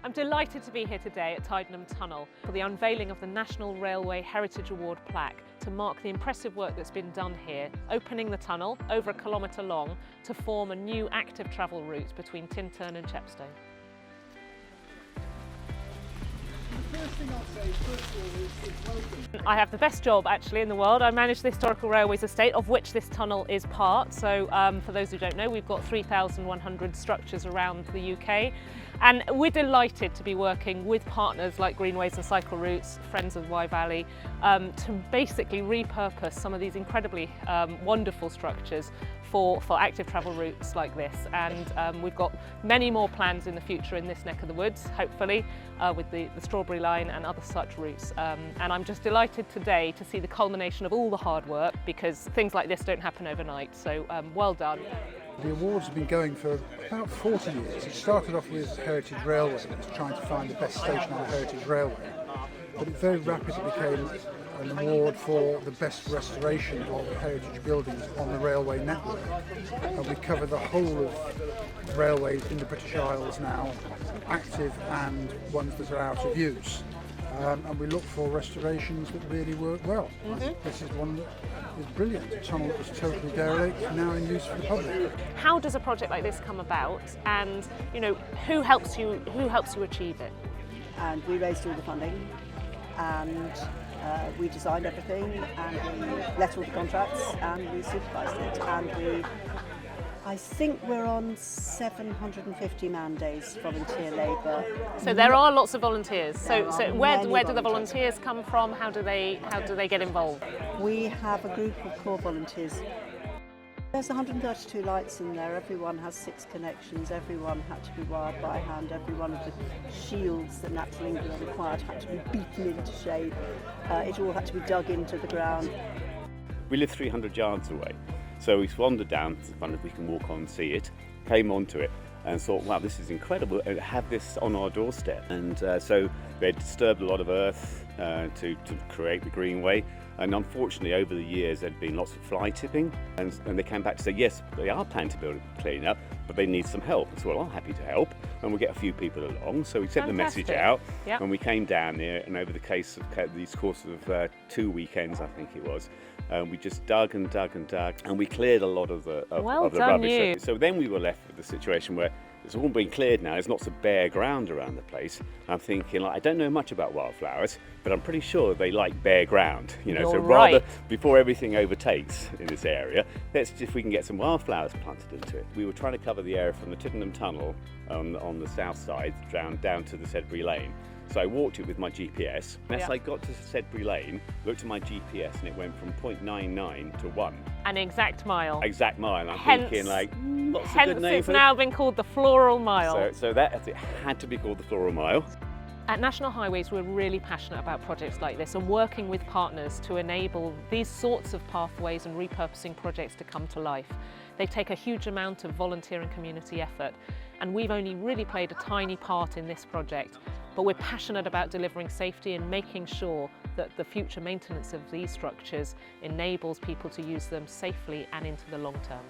I'm delighted to be here today at Tidenham Tunnel for the unveiling of the National Railway Heritage Award plaque to mark the impressive work that's been done here, opening the tunnel over 1 kilometre long to form a new active travel route between Tintern and Chepstow. The first thing I'll say, first of all, is welcome. I have the best job actually in the world. I manage the Historical Railways estate, of which this tunnel is part. So for those who don't know, we've got 3,100 structures around the UK. And we're delighted to be working with partners like Greenways and Cycleroutes, friends of Wye Valley, to basically repurpose some of these incredibly wonderful structures for active travel routes like this. And we've got many more plans in the future in this neck of the woods, hopefully, with the Strawberry Line and other such routes. And I'm just delighted today to see the culmination of all the hard work, because things like this don't happen overnight. So well done. The awards have been going for about 40 years. It started off with Heritage Railway, trying to find the best station on a Heritage Railway, but it very rapidly became an award for the best restoration of heritage buildings on the railway network. And we cover the whole of railways in the British Isles now, active and ones that are out of use. And we look for restorations that really work well. This is one that is brilliant. A tunnel that was totally derelict, now in use for the public. How does a project like this come about, and who helps you achieve it? And we raised all the funding, and we designed everything, and we let all the contracts, and we supervised it, and I think we're on 750 man days volunteer labour. So there are lots of volunteers. So where do the volunteers volunteers come from? How do they get involved? We have a group of core volunteers. There's 132 lights in there. Everyone has 6 connections. Everyone had to be wired by hand. Every one of the shields that natural England required had to be beaten into shape. It all had to be dug into the ground. We live 300 yards away. So we wandered down to find if we can walk on and see it, came onto it and thought, wow, this is incredible, and have this on our doorstep. And so we had disturbed a lot of earth to create the Greenway. And unfortunately, over the years, there'd been lots of fly tipping, and they came back to say, yes, they are planning to build a clean up, but they need some help. So, well, I'm happy to help, and we'll get a few people along. So we sent the message out, and we came down there, and over the course of 2 weekends, I think it was, we just dug and dug and dug, and we cleared a lot of the rubbish. So then we were left with the situation where it's all been cleared now. There's lots of bare ground around the place. I'm thinking, I don't know much about wildflowers, but I'm pretty sure they like bare ground. So rather, before everything overtakes in this area, let's see if we can get some wildflowers planted into it. We were trying to cover the area from the Tidenham Tunnel on the south side down to the Sedbury Lane. So I walked it with my GPS, and as I got to Sedbury Lane, looked at my GPS, and it went from 0.99 to 1. An exact mile. Exact mile. And I'm thinking, what's a good name it's for now been called the Floral Mile. So it had to be called the Floral Mile. At National Highways, we're really passionate about projects like this and working with partners to enable these sorts of pathways and repurposing projects to come to life. They take a huge amount of volunteer and community effort, and we've only really played a tiny part in this project, but we're passionate about delivering safety and making sure that the future maintenance of these structures enables people to use them safely and into the long term.